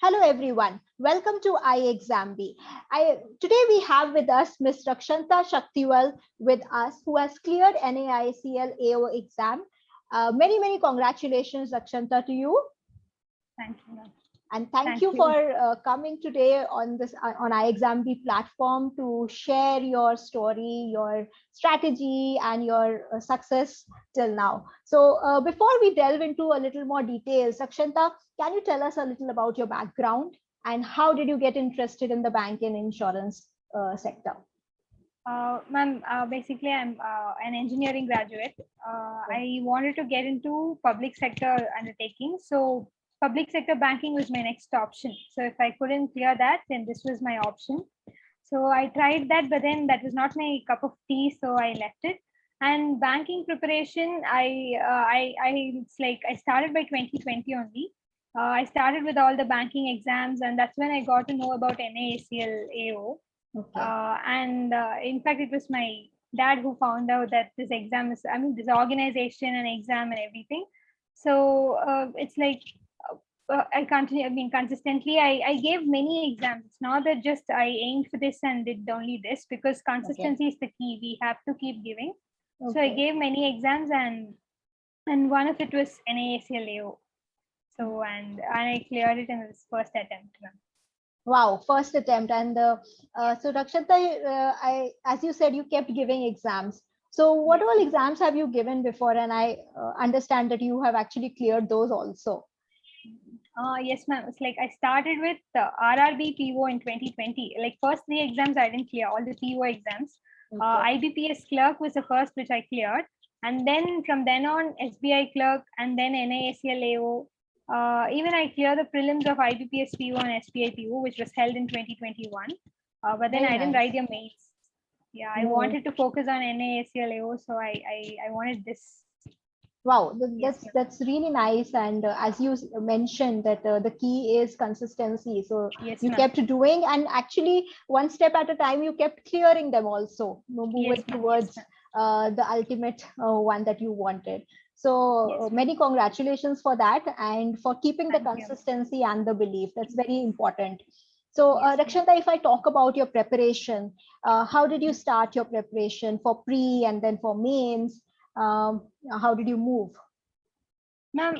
Hello everyone, welcome to ixamBee. Today we have with us Ms. Rakshanta Shaktivel with us, who has cleared NIACL AO exam. Many congratulations, Rakshanta, to you. Thank you, ma'am. And thank you for coming today on this on ixamBee platform to share your story, your strategy, and your success till now. So before we delve into a little more details, Rakshanta, can you tell us a little about your background and how did you get interested in the bank and insurance sector? Ma'am, basically, I'm an engineering graduate. I wanted to get into public sector undertaking. So public sector banking was my next option. So if I couldn't clear that, then this was my option. So I tried that, but then that was not my cup of tea. So I left it. And banking preparation, it's like I started by 2020 only. I started with all the banking exams, and that's when I got to know about NIACL AO. Okay. In fact, it was my dad who found out that this exam is, this organization and exam and everything. So it's like I continue, consistently, I gave many exams. It's not that just I aimed for this and did only this, because consistency is the key. We have to keep giving. Okay. So I gave many exams, and one of it was NIACL AO. So, and I cleared it in this first attempt. Wow, first attempt. And so Rakshanta, as you said, you kept giving exams. So what all exams have you given before? And I understand that you have actually cleared those also. Yes, ma'am. It's like I started with RRB PO in 2020. Like first 3 exams I didn't clear, all the PO exams. Okay. IBPS clerk was the first which I cleared. And then from then on, SBI clerk and then NIACL AO. Even I cleared the prelims of IBPS PO and SBI PO, which was held in 2021. But then I didn't write your mains. Yeah, I wanted to focus on NIACL AO, so I wanted this. Wow, that's really nice. And as you mentioned that the key is consistency. So yes, you kept doing, and actually one step at a time, you kept clearing them also, moving towards the ultimate one that you wanted. So many congratulations for that and for keeping the consistency and the belief. That's very important. So Rakshanta, if I talk about your preparation, how did you start your preparation for pre and then for mains? How did you move? Ma'am,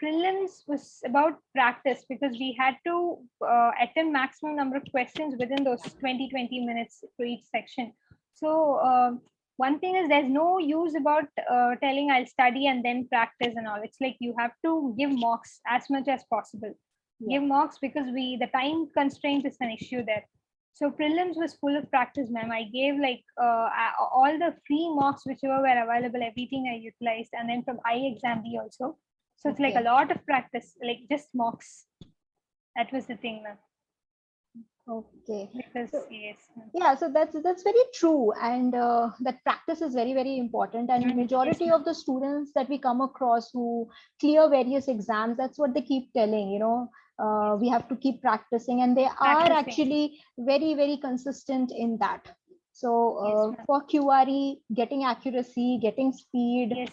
prelims was about practice because we had to attempt maximum number of questions within those 20 minutes for each section. So one thing is there's no use about telling I'll study and then practice and all. It's like you have to give mocks as much as possible. Give mocks because the time constraint is an issue there. So prelims was full of practice, ma'am. I gave like all the free mocks whichever were available, everything I utilized, and then from ixamBee also. So it's like a lot of practice, like just mocks. That was the thing, ma'am. Okay. Because so, yeah, so that's very true, and that practice is very important. And majority of the students that we come across who clear various exams, that's what they keep telling. We have to keep practicing, and they are actually very consistent in that. So for QRE, getting accuracy, getting speed,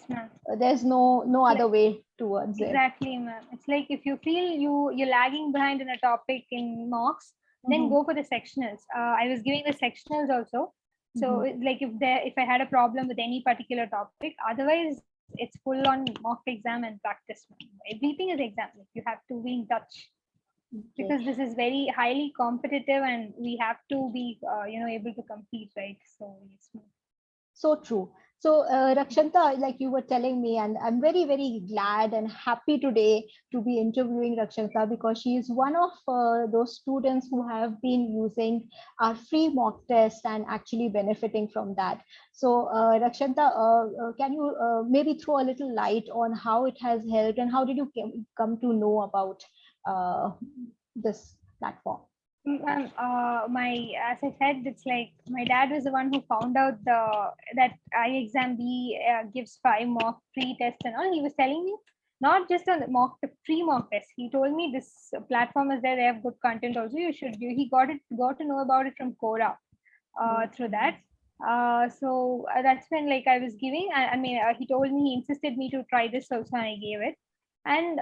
there's no other way towards it. Exactly, ma'am. It's like if you feel you're lagging behind in a topic in mocks, then go for the sectionals. I was giving the sectionals also. So like if I had a problem with any particular topic, otherwise it's full on mock exam and practice. Everything is exam. You have to be in touch. Because this is very highly competitive and we have to be able to compete, right? So yes. So true. So Rakshanta, like you were telling me, and I'm very glad and happy today to be interviewing Rakshanta because she is one of those students who have been using our free mock test and actually benefiting from that. So Rakshanta, can you maybe throw a little light on how it has helped and how did you come to know about this platform? As I said, it's like my dad was the one who found out that ixamBee gives 5 mock free tests and all. He was telling me not just on the free mock test. He told me this platform is there. They have good content also. You should do. He got to know about it from Qoura through that. So that's when like I was giving. He told me, he insisted me to try this also, and I gave it. And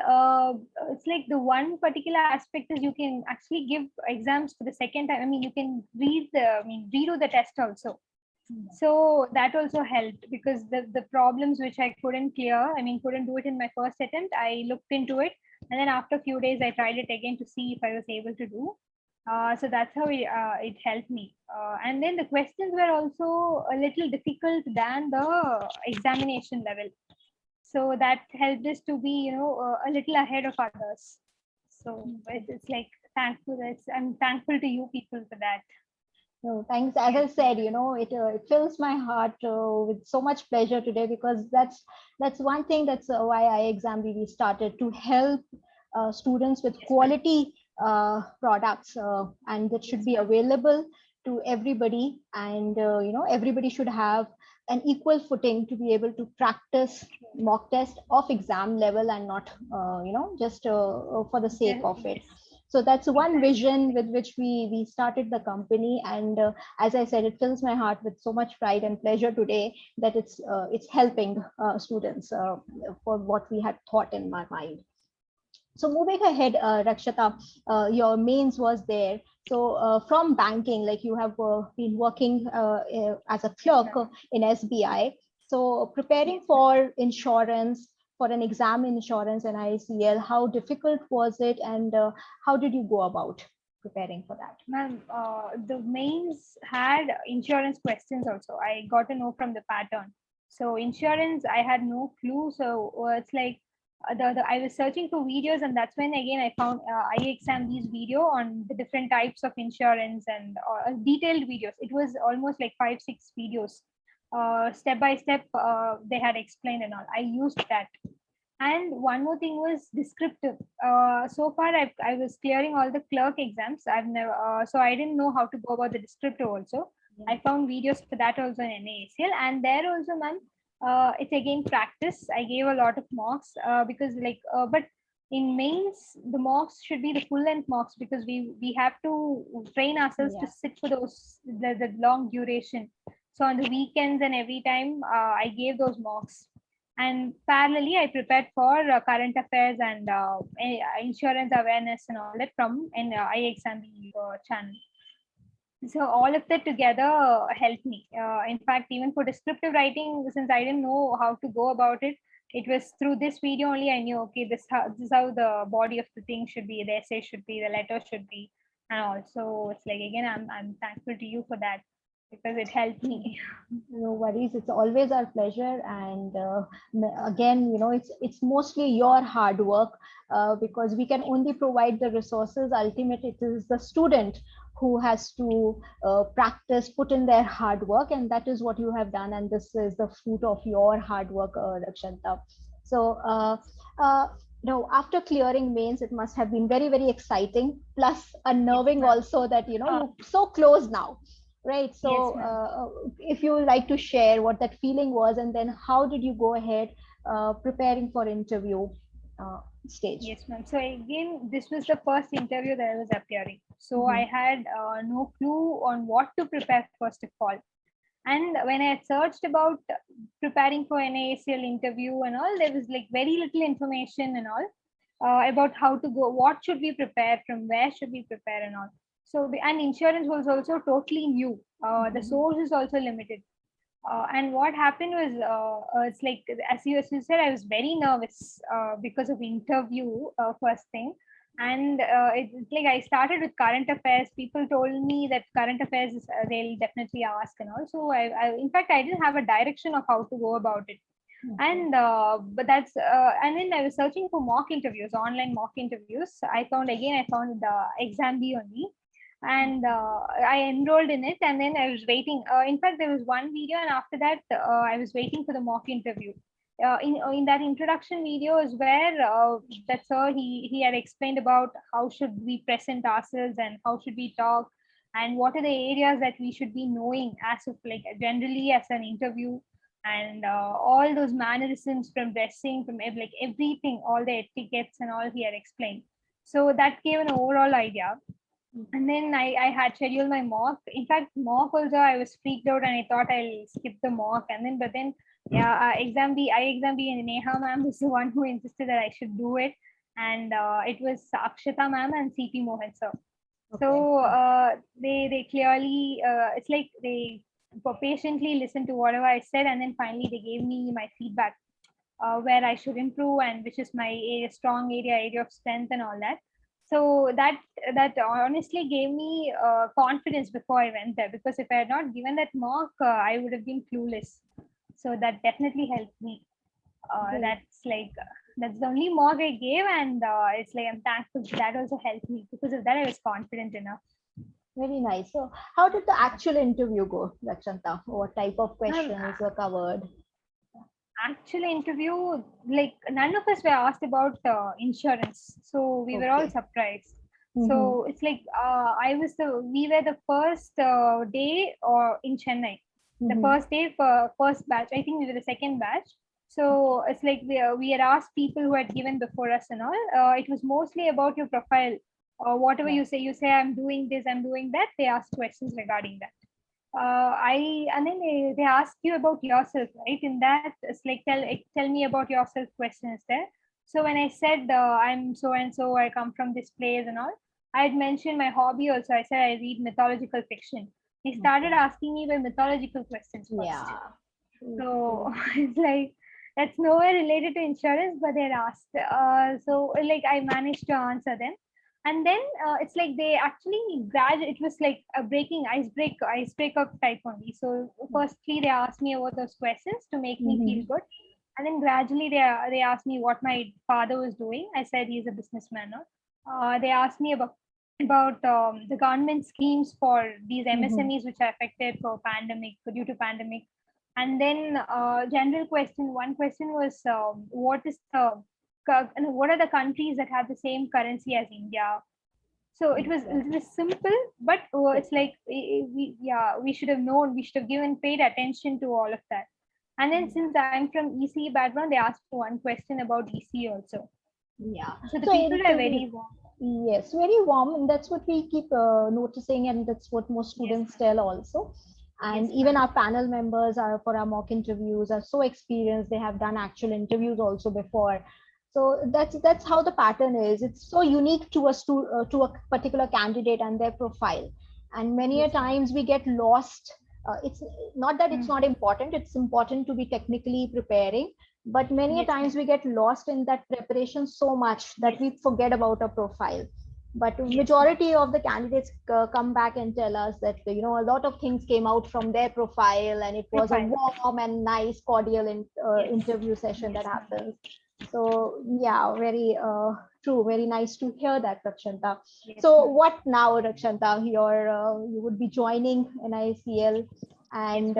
it's like the one particular aspect is you can actually give exams for the second time. I mean, you can redo the test also. So that also helped, because the problems which I couldn't clear, I mean, couldn't do it in my first attempt, I looked into it. And then after a few days, I tried it again to see if I was able to do. So that's how it helped me. And then the questions were also a little difficult than the examination level. So that helped us to be, a little ahead of others. So it's like thankful. I'm thankful to you people for that. No, thanks. As I said, it fills my heart with so much pleasure today, because that's one thing. That's why ixamBee we started to help students with quality products, and that should be available to everybody. And everybody should have an equal footing to be able to practice mock test of exam level, and not just for the sake of it. So that's one vision with which we started the company. And as I said, it fills my heart with so much pride and pleasure today that it's helping students for what we had thought in my mind. So moving ahead, Rakshata, your mains was there. So from banking, like you have been working as a clerk in SBI. So preparing for insurance, for an exam in insurance and NIACL, how difficult was it, and how did you go about preparing for that? Ma'am, the mains had insurance questions also. I got to know from the pattern. So insurance, I had no clue. So it's like I was searching for videos, and that's when again I found ixamBee's video on the different types of insurance, and detailed videos. It was almost like 5-6 videos, step by step. They had explained and all. I used that. And one more thing was descriptive. So far, I was clearing all the clerk exams. I've never, so I didn't know how to go about the descriptive also. I found videos for that also in NIACL, and there also, ma'am, it's again practice. I gave a lot of mocks because but in mains, the mocks should be the full length mocks, because we have to train ourselves to sit for the long duration. So on the weekends and every time, I gave those mocks. And parallelly, I prepared for current affairs and insurance awareness and all that from an ixamBee channel. So all of that together helped me. In fact, even for descriptive writing, since I didn't know how to go about it, it was through this video only I knew, okay, this is how the body of the thing should be, the essay should be, the letter should be, and also it's like, again, I'm thankful to you for that, because it helped me. No worries, it's always our pleasure. And again, it's mostly your hard work, because we can only provide the resources. Ultimately, it is the student who has to practice, put in their hard work, and that is what you have done. And this is the fruit of your hard work, Rakshanta. So after clearing mains, it must have been very, very exciting, plus unnerving also, that you're so close now. Right. So if you would like to share what that feeling was, and then how did you go ahead preparing for interview stage? Yes, ma'am. So again, this was the first interview that I was appearing. So I had no clue on what to prepare first of all. And when I searched about preparing for an NIACL interview and all, there was like very little information and all about how to go, what should we prepare, from where should we prepare and all. So, and insurance was also totally new. The source is also limited. And what happened was, it's like, as you said, I was very nervous because of interview, first thing. And it's like I started with current affairs. People told me that current affairs they'll definitely ask and all. So in fact, I didn't have a direction of how to go about it. And but that's and then I was searching for mock interviews, online mock interviews. I found ixamBee only, and I enrolled in it, and then I was waiting. In fact, there was one video, and after that, I was waiting for the mock interview. In that introduction video is where that sir he had explained about how should we present ourselves and how should we talk, and what are the areas that we should be knowing as of like generally as an interview, and all those mannerisms from dressing, from like everything, all the etiquettes and all he had explained. So that gave an overall idea. And then I had scheduled my mock. In fact, mock also I was freaked out and I thought I'll skip the mock. And then, but then Yeah, ixamBee and Neha ma'am was the one who insisted that I should do it, and it was Akshata ma'am and CP Mohan sir. Okay. So they clearly, it's like they patiently listened to whatever I said, and then finally they gave me my feedback, where I should improve and which is my strong area of strength and all that. So that honestly gave me confidence before I went there, because if I had not given that mark, I would have been clueless. So that definitely helped me. That's the only mark I gave, and it's like I'm thankful that also helped me. Because of that, I was confident enough. Very nice. So how did the actual interview go, Rakshanta? What type of questions were covered? Actual interview, like none of us were asked about insurance, so we were all surprised. So it's like we were the first day or in Chennai, the first day for first batch. I think we were the second batch. So it's like we had asked people who had given before us and all. It was mostly about your profile, or whatever you say I'm doing this, I'm doing that. They asked questions regarding that. And then they ask you about yourself, right? In that, it's like tell me about yourself questions there. So when I said I'm so and so, I come from this place and all, I had mentioned my hobby also. I said I read mythological fiction. They started asking me about mythological questions first. Yeah. So it's like that's nowhere related to insurance, but they asked. So like I managed to answer them. And then it's like they actually it was like a icebreaker type only. So firstly they asked me about those questions to make me feel good, and then gradually they asked me what my father was doing. I said he's a businessman. They asked me about the government schemes for these MSMEs which are affected due to pandemic. And then one question was what are the countries that have the same currency as India? So it was simple, but it's like we should have known, we should have paid attention to all of that. And then since I'm from ECE background, they asked one question about ECE also. Yeah. So the people are very warm. Yes, very warm, and that's what we keep noticing, and that's what most students tell also. And even our panel members are for our mock interviews are so experienced. They have done actual interviews also before. So that's how the pattern is. It's so unique to to a particular candidate and their profile. And many a times we get lost. It's not that it's not important. It's important to be technically preparing, but many a times we get lost in that preparation so much that we forget about a profile. But majority of the candidates come back and tell us that a lot of things came out from their profile, and it was a warm and nice cordial interview session that happens. So yeah, very true, very nice to hear that, Rakshanta. So what now, Rakshanta? You would be joining NIACL, and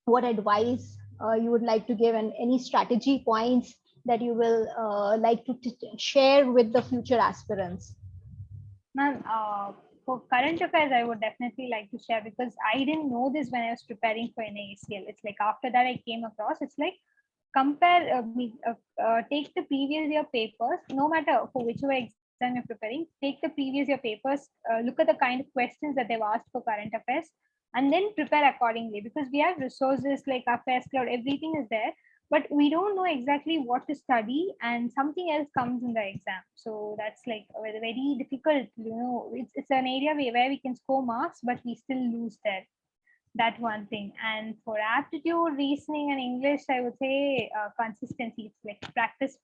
what advice you would like to give, and any strategy points that you will like to share with the future aspirants? Ma'am, for current affairs, I would definitely like to share, because I didn't know this when I was preparing for NIACL. It's like after that I came across. It's like take the previous year papers, no matter for whichever exam you're preparing. Take the previous year papers, look at the kind of questions that they've asked for current affairs, and then prepare accordingly. Because we have resources like Affairs Cloud, everything is there, but we don't know exactly what to study, and something else comes in the exam. So that's like very difficult. It's an area where we can score marks, but we still lose there. That one thing. And for aptitude, reasoning, and English, I would say consistency. It's like practice.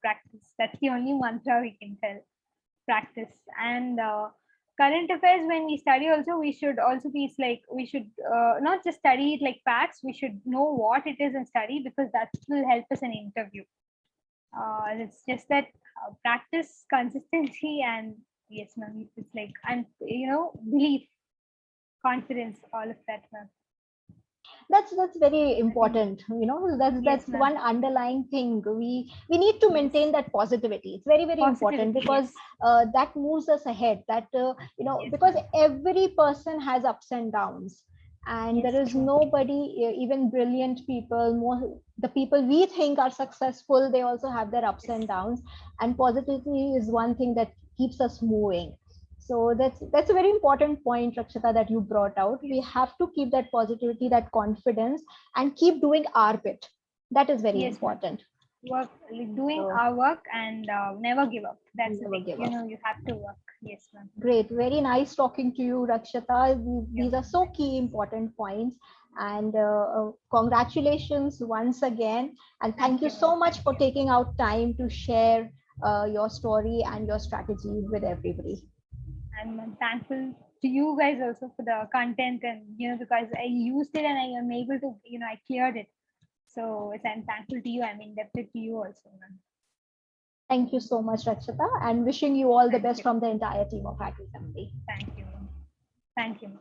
That's the only mantra we can tell. Practice. And current affairs, when we study also, we should also be, it's like we should not just study it like facts. We should know what it is and study, because that will help us in interview. It's just that practice, consistency, and yes, ma'am. It's like, and belief, confidence, all of that, ma'am. That's very important. That's one underlying thing. We need to maintain that positivity. It's very important, because that moves us ahead. That because every person has ups and downs, and there is nobody, even brilliant people, the people we think are successful, they also have their ups and downs, and positivity is one thing that keeps us moving. So that's a very important point, Rakshita, that you brought out. We have to keep that positivity, that confidence, and keep doing our bit. That is very Yes, ma'am. important. Work, like doing our work and never give up. That's the Never thing. give up. You have to work. Yes, ma'am. Great. Very nice talking to you, Rakshata. These are so key important points. And congratulations once again. And thank you so much for taking out time to share your story and your strategy with everybody. I'm thankful to you guys also for the content, and because I used it and I am able to, I cleared it. So I'm thankful to you. I'm indebted to you also, ma'am. Thank you so much, Rakshata, and wishing you all the best from the entire team of ixamBee. Thank you. Thank you.